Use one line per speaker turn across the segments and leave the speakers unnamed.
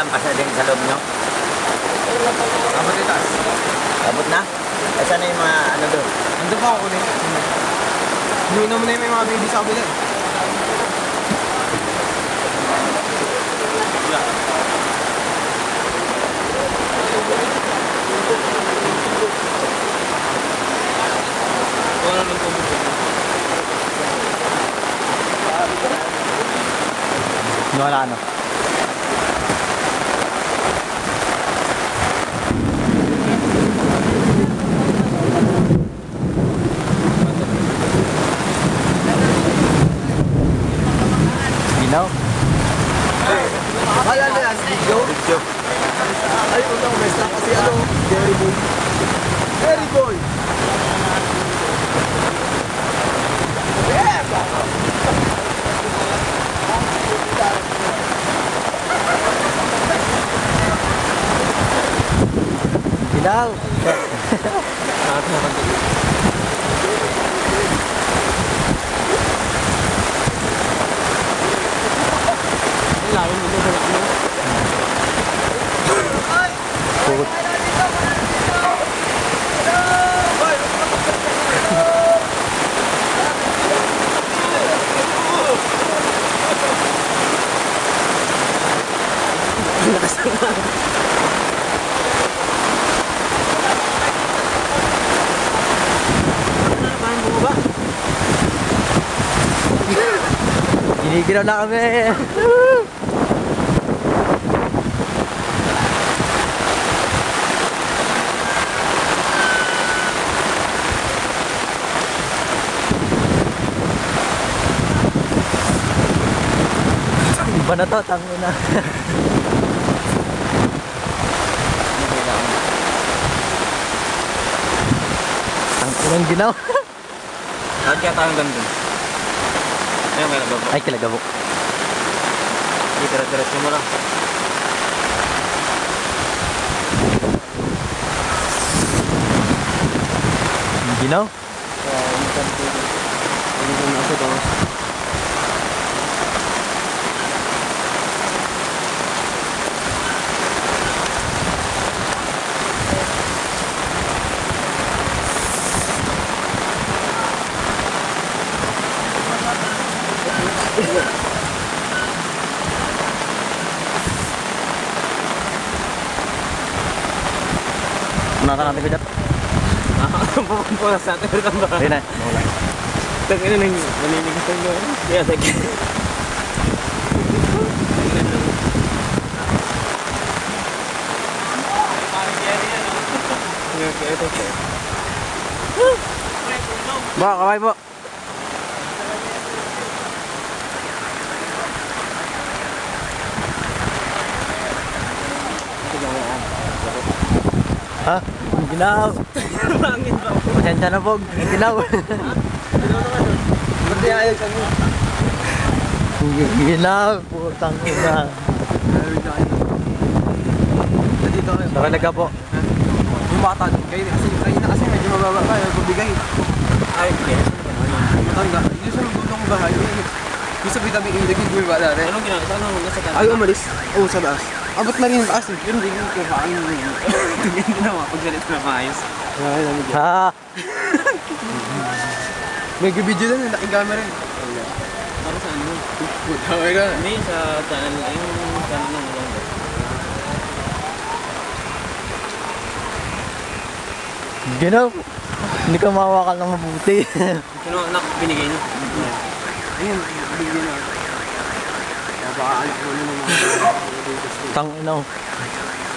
lampas na din sa loob nyo?
Abot itaas.
Abot na? Eh, saan na yung mga ano doon?
Ando pa ako rin. Nuno mo na yung may mga baby sa kabila eh. Wala nang tubig.
Wala ano. Ginaw.
Akala na yan, video?
Video.
Ay, una, umes na kasi ano, Jerry Boy. Jerry Boy!
Ginaw.
Layo mo na ano?
Pukot. Giniginaw na kami. Iba na to, tango na. Tango ng ginaw.
Bakit kaya tayo hanggang doon? Ayun, may nagabo.
Ay, kilagabo.
Hindi, tira-tira mo lang.
Ginaw?
Hindi na ako daw.
Punasan natin ko dyan.
Pupunta sa atin rin ang baka.
Ayun na.
Tangin na nang maninigas ang gawin. Kaya sige.
Ba, kaway po. Ha? Ginaw. Pasensya na po. Ginaw.
Hindi ayaw sa inyo.
Ginaw. Putang ina.
Dito kayo.
Nakalaga po.
Bumatan. Kayo na kasi medyo mababa kayo. Pabigay.
Ay, okay.
Matanda. Yun sa dulo ng bahay. Yung sa vitamin E, naging gumiba dati.
Anong ginagawa? Saan ang nasa kanan?
Ay, umalis. Oo, sa taas. Abot na rin yung taas. Yun, hindi ko kain.
Tingin din naman. Pagsalit na maayos.
Ha?
May video na, laking camera rin.
Para saan mo?
Tawag ka.
Hindi, sa channel. Yung channel ng Wanda.
Ginaw. Hindi ka mawakal ng mabuti.
Sino anak binigay niyo?
Ayun, video na. Kaya baka anak mo na mga
Tang ina.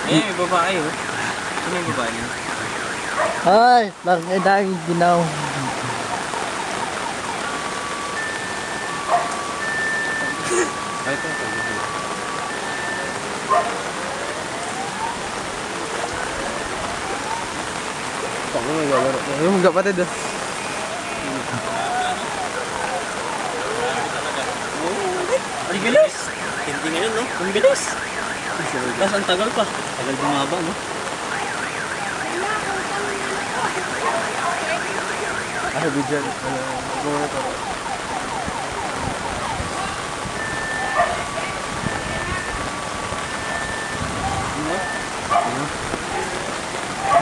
Eh, may babae oh. Sino yung babae niyo?
Ay, tang ina yung ginaw.
Ay, ito. Pang may galaro. Ayun, magkapatid ah.
Ang bilis! Hindi ngayon no? Ang bilis! Tapos ang tagal pa. Tagal bumaba no?
Ay, video. Ano to?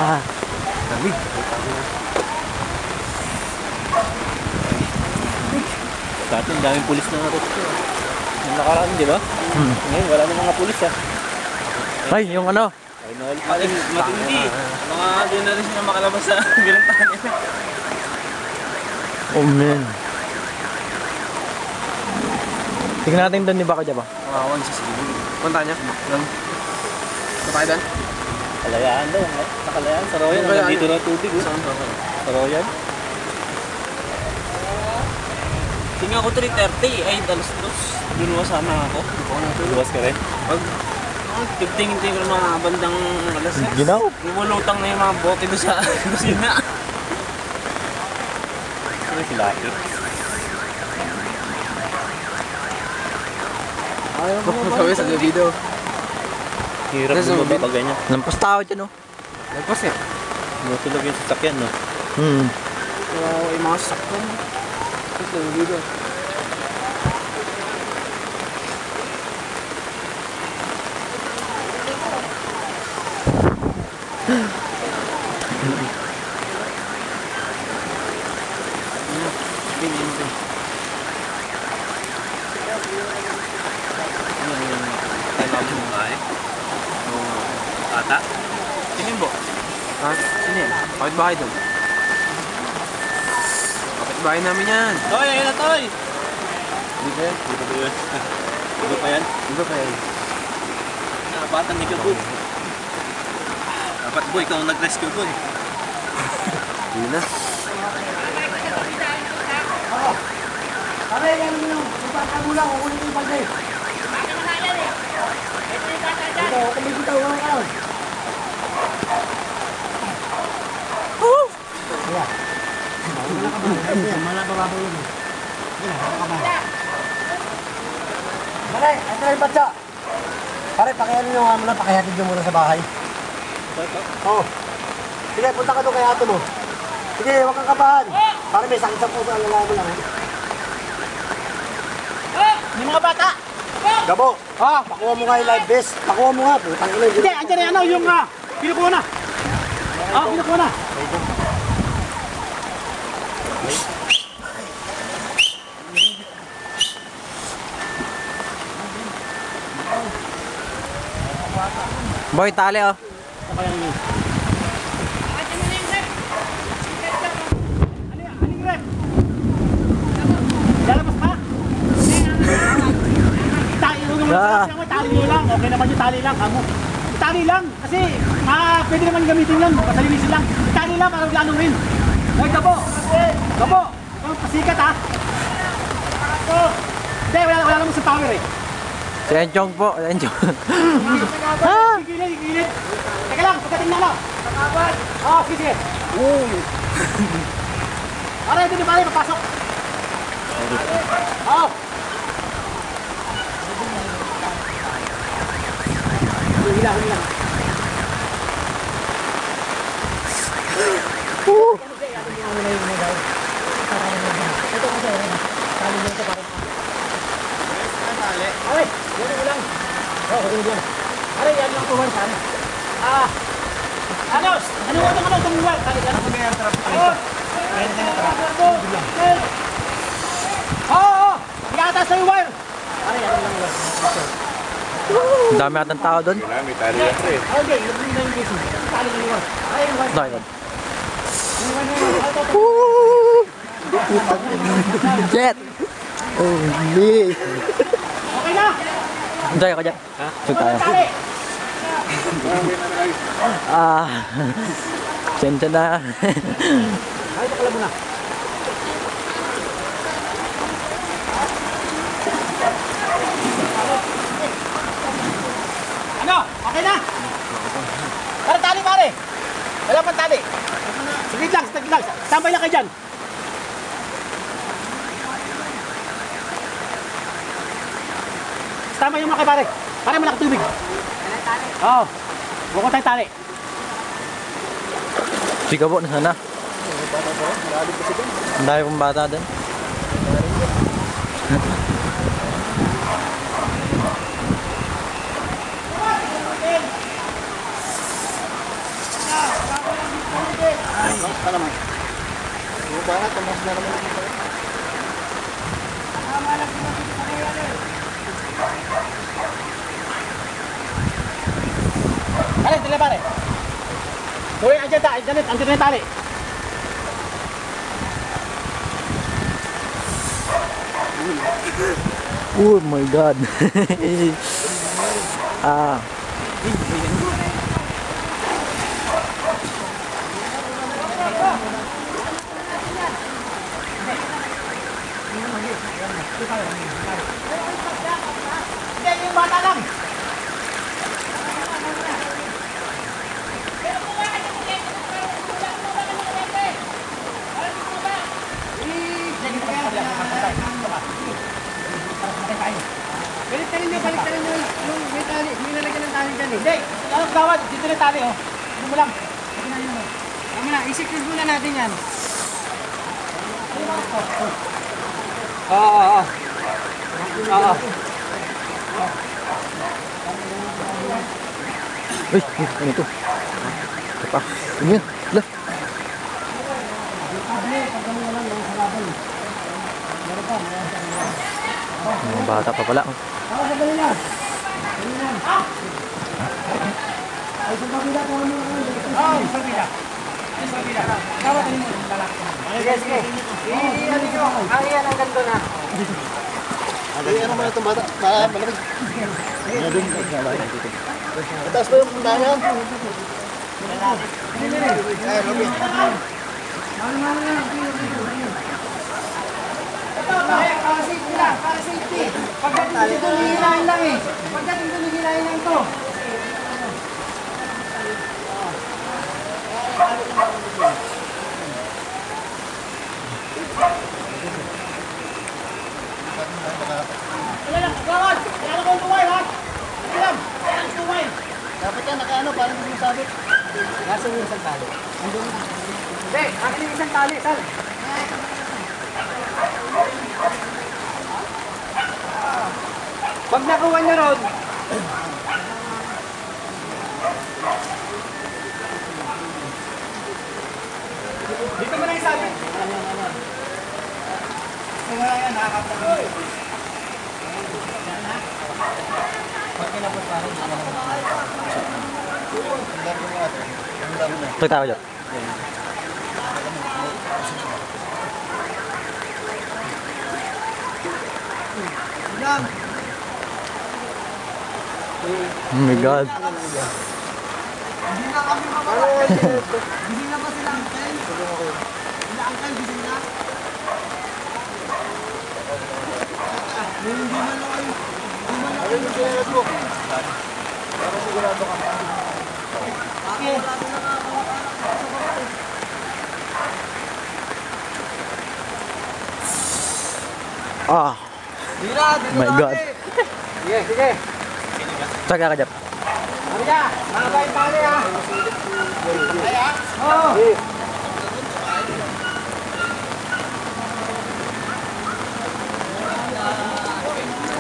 Lamig.
Dati ang daming pulis na natin. Yung nakaraan, di ba? Ngayon, wala na mga pulis ah.
Ay, yung ano?
Matindi. Mga doon na rin sila makalabas sa binantahan nila.
Oh man. Tingnan natin doon ni Baka dyan ba?
Kawawan siya sa gilid. Punta niya. Kapay doon?
Kalayaan daw. Nakalayaan sa Royal.
Kalayaan.
Nandito na tubig.
Saan ba?
Sa Royal. Tingnan ako 3:30. Ay, dalas dos. Luwas sana ako. Luwas ka rin. Tigtingin-tingin ko mga bandang alas.
Ginaw.
Lumulutang na yung mga bote doon sa kusina. Ano si Lucky?
Ayaw mo ba? Sa video.
Hirap
Nasa
bumaba
mobile.
pag ganyan.
Lampas tao dyan, oh.
Nagpas eh.
Matulog yung sasakyan, no?
Kawawa yung mga sakon. Sa video.
Ata? Tingin mo?
Ha? Sino yan? Kapit bahay doon. Kapit bahay namin yan.
Toy, ayun na Toy!
Di ba yan?
Dito ba yun? Dito pa yan?
Di ba pa yan?
Batang ni Kabud. Dapat boy, ikaw ang nag-rescue ko eh.
Hindi na.
Pare, yan mo yung pagkakagulang, kukunin ko yung balde. Ito, kumikita ko ka lang. Pare, ito na yung batsa. Pare, pakiano nyo nga muna, pakihatid nyo muna sa bahay. Oo. Sige, punta ka doon kay ato mo. Sige, huwag kang kabahan. Pare, may sakit sa puso, ang lalaki mo lang.
Yung mga bata!
Gabo, pakuha mo nga yung live vest. Pakuha mo nga, putang ina.
Hindi, andyan na ano, yung kinukuha na. Kinukuha na.
Boy, tali, oh.
Lalabas ka? Tali nyo lang. Okay naman yung tali lang. Kamo. Tali lang. Kasi pwede naman gamitin yan. Pasalinisin lang. Tali lang para lalo rin. Ay, Gabo. Gabo. Pasikat ha. Hindi, wala naman sa power eh.
Si Enchong po. Enchong.
Gigilid, gigilid. Teka lang, pagdating na lang. Sige. Pare, dito pare, papasok. Hilang. Ay, yan lang. Ay, yan lang tuwan sana. Ano itong lugar? Ikatas na yung wire.
Ang dami atang tao doon.
May tali yan pre.
Okay, lubling na yung gising. Tali na yung wire. Ay, yung wire.
Dahil. Jet! Oh, me!
Okay na.
Enjoy ako dyan. Sug tayo.
Tali.
Sensya na.
Ay, bakla muna. Ano? Okay na? Pare, tali pare. Wala pang tali. Saglit lang. Tambay lang kayo dyan. Tama yung mga kay pare. Pare, malaki tubig. Oo. Huwag ko tayong tali.
Sige po, nasaan na? Ang dami pong bata doon.
Alin, dali pare. Tuloy, andyan na yung tali.
Oh my God. Ah.
Hindi, yung bata lang.
Balik-talin nyo. Yung may tali, may nalagyan ng tali dyan eh.
Hindi, ano gawad? Dito na yung tali, oh. Dito mo lang.
Tama na, i-secure muna natin yan.
Oo.
Uy, ano ito? Ito pa. Ano yan? Ala. Mga bata pa pala.
Sige. I-ano nyo, kaya ang ganito na.
Ano mo na itong bata? Malamig. Mataas ba yung puntahan?
Ito, para safety lang, para safety. Pagdating dito, hihilahin lang eh. Pagdating dito, hihilahin lang to.
Wala lang, gawad! Kaya lang kong tuway, ha? Sige lang, kaya lang tuway.
Dapat yan, nakaano, parang hindi mo sabit.
Nasa yung isang tali. Hindi, akin yung isang tali, sal. Pag nakuha nyo ron,
Dito mo na yung sabi.
wala yan, nakakapagod.
Ito tayo dyan. Oh my God.
Hindi na kami makakas. Hindi na ba sila angkel? Sila angkel, gising na. Hindi man lang kayo.
Ano yung kinalas mo?
Okay.
Ah. My God.
Sige, sige.
Taga ka dyan.
Ano ka? Mahaba yung tali ha. Ay ha? Oo.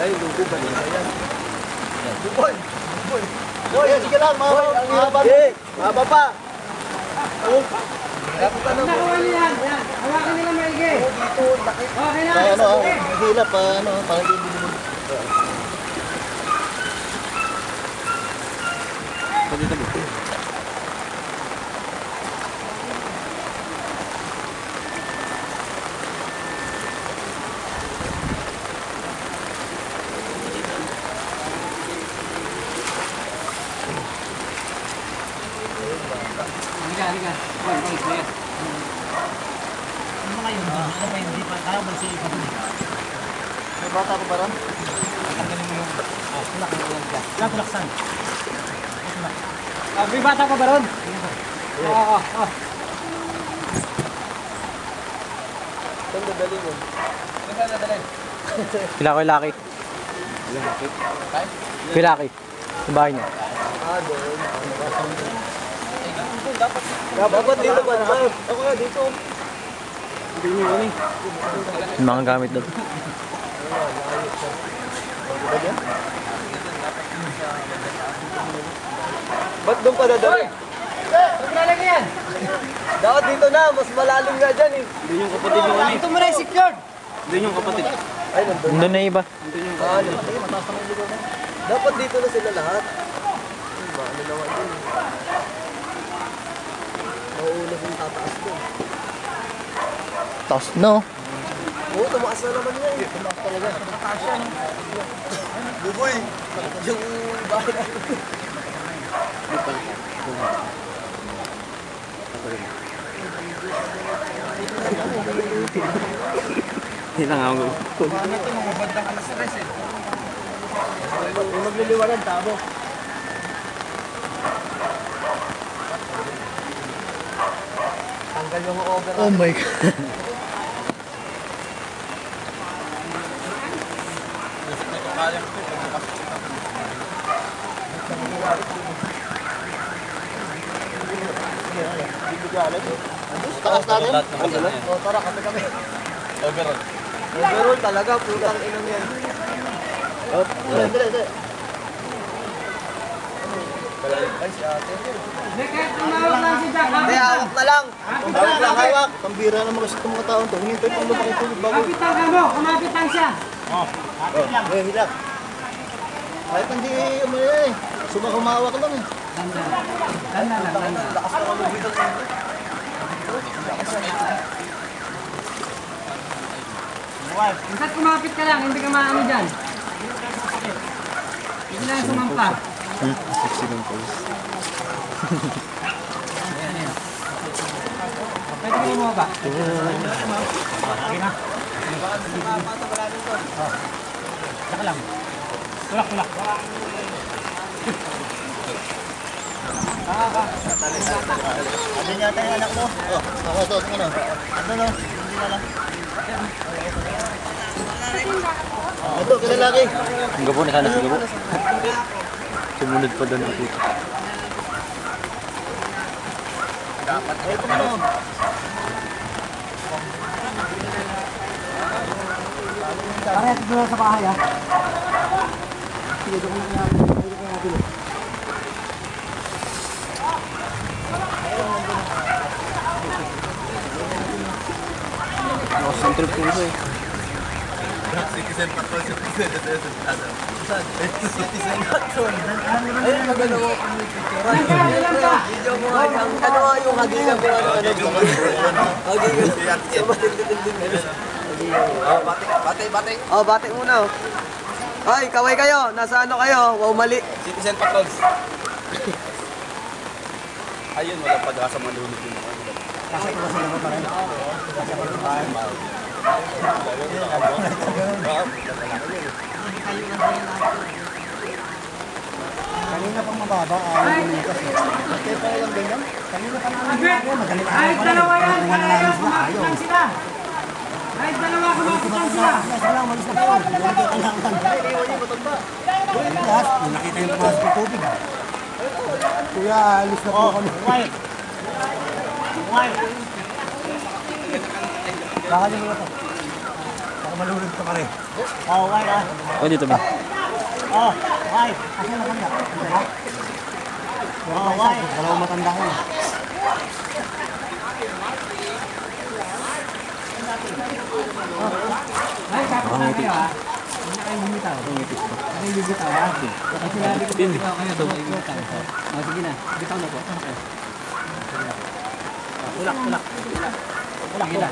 Ay, lugo ba nila yan? Buboy! Boy, sige lang, mahaba. Mahaba pa.
Nakuha niyo yan. Hawakan nila maigi. Okay na.
Ay, ano, mahilap pa, ano, parang hindi mo.
Halika, halika. Boy, boy, boy. Ano kayo? Ano ba hindi pa tayo balsi pa dun?
May bata ko pa rin?
Tanggalin mo yung tulak ng ulan ka. Lang tulaksan. May bata ka ba ron? Oo.
Saan dadali mo?
Saan dadalhin?
Kila ko yung laki. Pilaki. Sa bahay niya.
Ah, doon. Dapat dito ba na? Ako nga dito.
Yung mga gamit doon.
Ba't doon pa dadali?
Maglalagay yan.
Dapat dito na, mas malalim nga dyan eh.
Doon yung kapatid yung ano eh.
Ito mo na yung secured.
Doon yung kapatid.
Ay, nandun na iba.
Doon yung kapatid.
Dapat dito na sila lahat. Ano naman yun? Mauuna kung tataas ko. Taas no? Oo, tumaas na naman yan. Tumaas talaga. Tumaas yan. Buboy! Yung bahay na.
Hindi lang ako.
Yung magliliwanag, tabo. Tanggal yung over. Oh my God.
Takas natin.
Oh, tara, kami. Overall talaga, putang inang yan.
Dali.
Kahit tumawag lang si Jack.
Hindi, hawak na lang.
Hawak lang, hawak. Pambira naman kasi itong mga taon to. Hinintay pang lumaki tulog bago.
Kapit lang ka mo. Kumapit lang siya.
Hilak. Kahit hindi umaya eh. Humawak lang eh.
Tanda lang. Minsan kumapit ka lang, hindi ka maano dyan. Hindi lang sumampa. Pwede ka mo ba?
Saka lang. Tulak.
Ano yata yung anak mo? Oh, ako ito. Ano no? Hindi na lang. Ito, kilalaki.
Ang gapo na sana siguro. Sumunod pa doon ang puto.
Pare, ito na sa bahay ha.
Concentrate ko siya eh.
Ayun, magalawa ko ng picture. Video mo nga yung yung hagigan ko ano. Hagigan. So, matindi-tindi.
Bate.
Oh, bate muna oh. Ay, kaway kayo. Nasa ano kayo? Wow, mali.
Citizen Patrols. Ayun, wala pag-asa malunod yung mga.
Kanina pang mababa. Ayaw mo yung kasi. Kaya pa lang ganyan. Kanina pa namin.
Kahit dalawa yan, kaya kumapit lang sila. Kahit dalawa kumapit lang sila.
Malis na po. Nakita yung pumasok ng tubig. Kuya, alis na po kami.
Quiet.
Bakalin mo na to. Baka malulog ka pa rin.
Oh, quiet ah.
Oh, dito ba?
Oh, quiet.
Kasi matanda.
Oh, quiet.
Dalawang matanda ko.
Ay, kapit lang kayo ha. Hindi na kayo bumitaw. Hindi bumitaw ha. Kasi sinabi ko bumitaw kayo, bumitaw. O, sige na. Bitaw na po.
Tulak.
Sige na.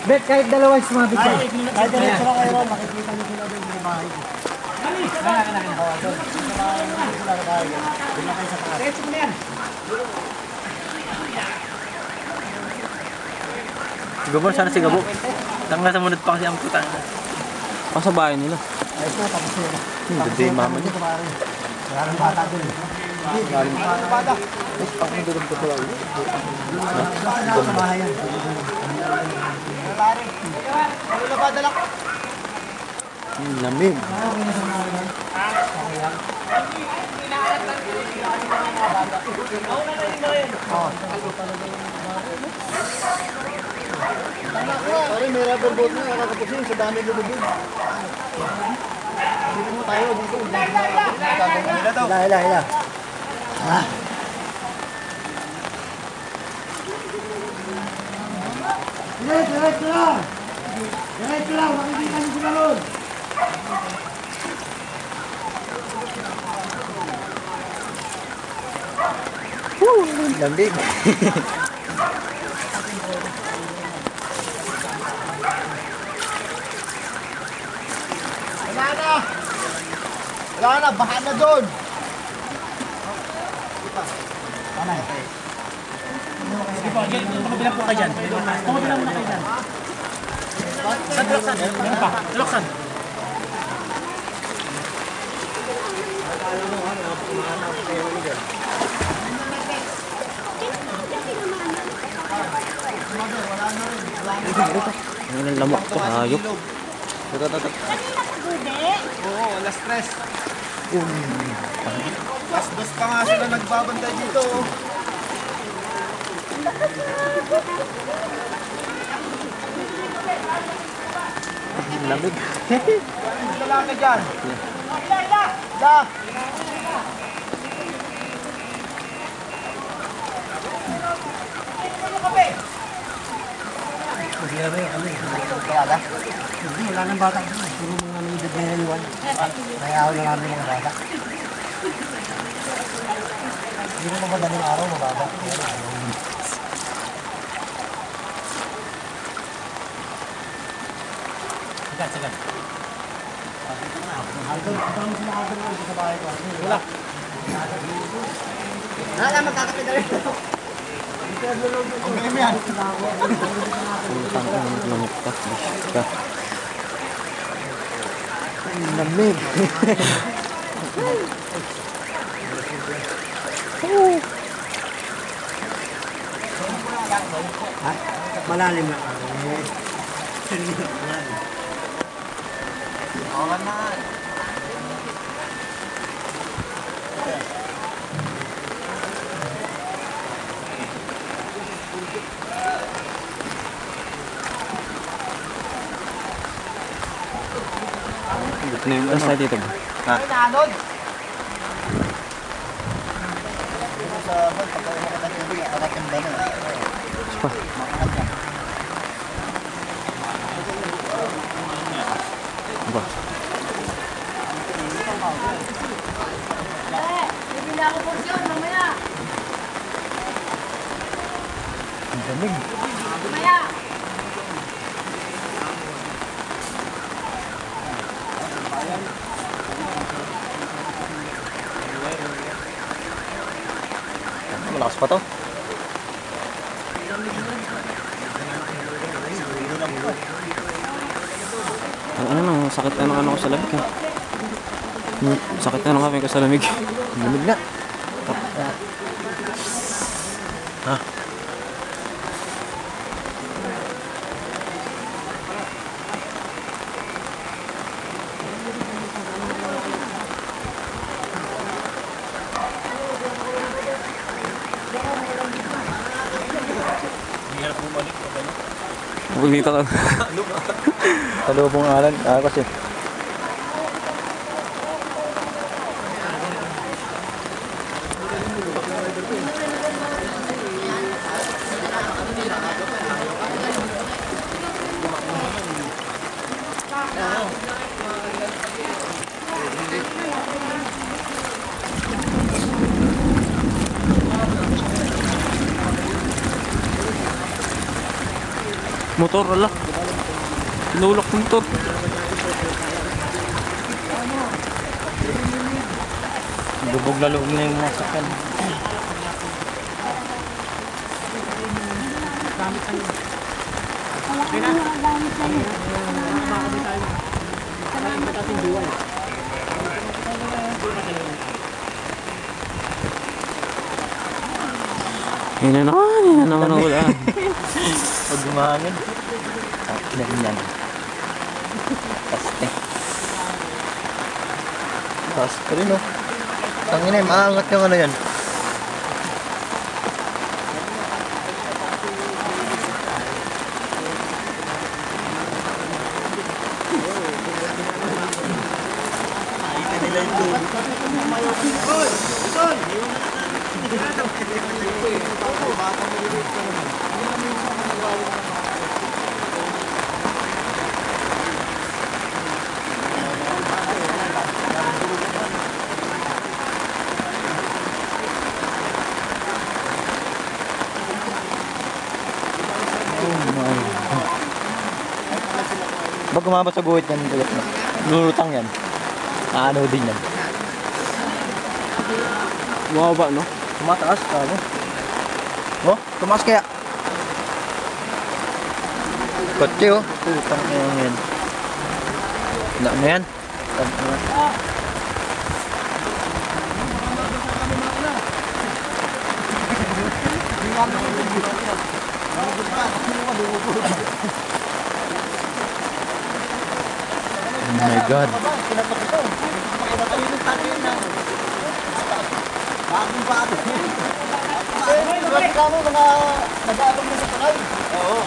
Bet, kahit dalawa yung sumabit ka.
Kahit diretso lang kayo, makikita niyo sila doon sa bahay ko.
Kaya.
Doon na kayo sa taas.
Diretso mo na yan.
Gabo sana si Gabo. Tangga sa munod pa kasi ang puta.
Sa bahay nila.
Ayos na, tapos yun.
Hindi yung mama niya.
Wala nang bata doon. Bata.
Ang dulong ko pala.
Sa bahay yan.
Lamig.
Pare, may rubber boat na, nakakapusing sa dami lulubog. Dito mo tayo, dito. Hila. Diretso lang! Diretso lang! Makikita niyo sila ron!
Lambig.
Wala na! Wala na! Baha na doon!
Sige po, tumabilang po kayo dyan. Tumabilang muna kayo dyan. Saan, Tuloksan? Meron pa. Tuloksan.
Ano ng lamok to, hayop.
Oo, alas 3. Alas 2 pa nga sila nagbabantay dito. Oh.
Lamig.
Wala ka dyan. Ila!
Hindi, wala nang bata. Puro mga nangidad na yung iwan. Nayaw na namin mga bata. Hindi mo madaling araw, mababa.
Sagad.
Wala.
Wala, magkakapit na rin.
Ang game yan.
Putang ng lamok ka. Basta.
Lamig. Ha? Malalim na ako.
Oo na.
Basta dito ba? Ha?
Ay, naanod.
Ba?
Bibili ako porsyon, mamaya.
Ang damig.
Mamaya.
Malakas pa to. Ano nang sakit na ng ano ko sa lamig ha. Sakit na ng kami ko sa lamig. Lamig na. Ha? Dito ka. Talubong alan. Kasi. Motor, ala. Tinulak ng motor. Lubog na lubog na yung mga sakyan. Yan na naman ang ulan.
Pag gumahangin. Ganyan. Paste. Paste rin, oh. Tangina, maangat yung ano yan. Ay, kanila yung
Pag kumabot sa guhit yan, lulutang yan. Ano din yan.
Bumaba, no?
Tumataas ka, ano? Oh, tumaas kaya. Kotse, oh. Putang na yan. Wala na yan. Oh my God.
Oo.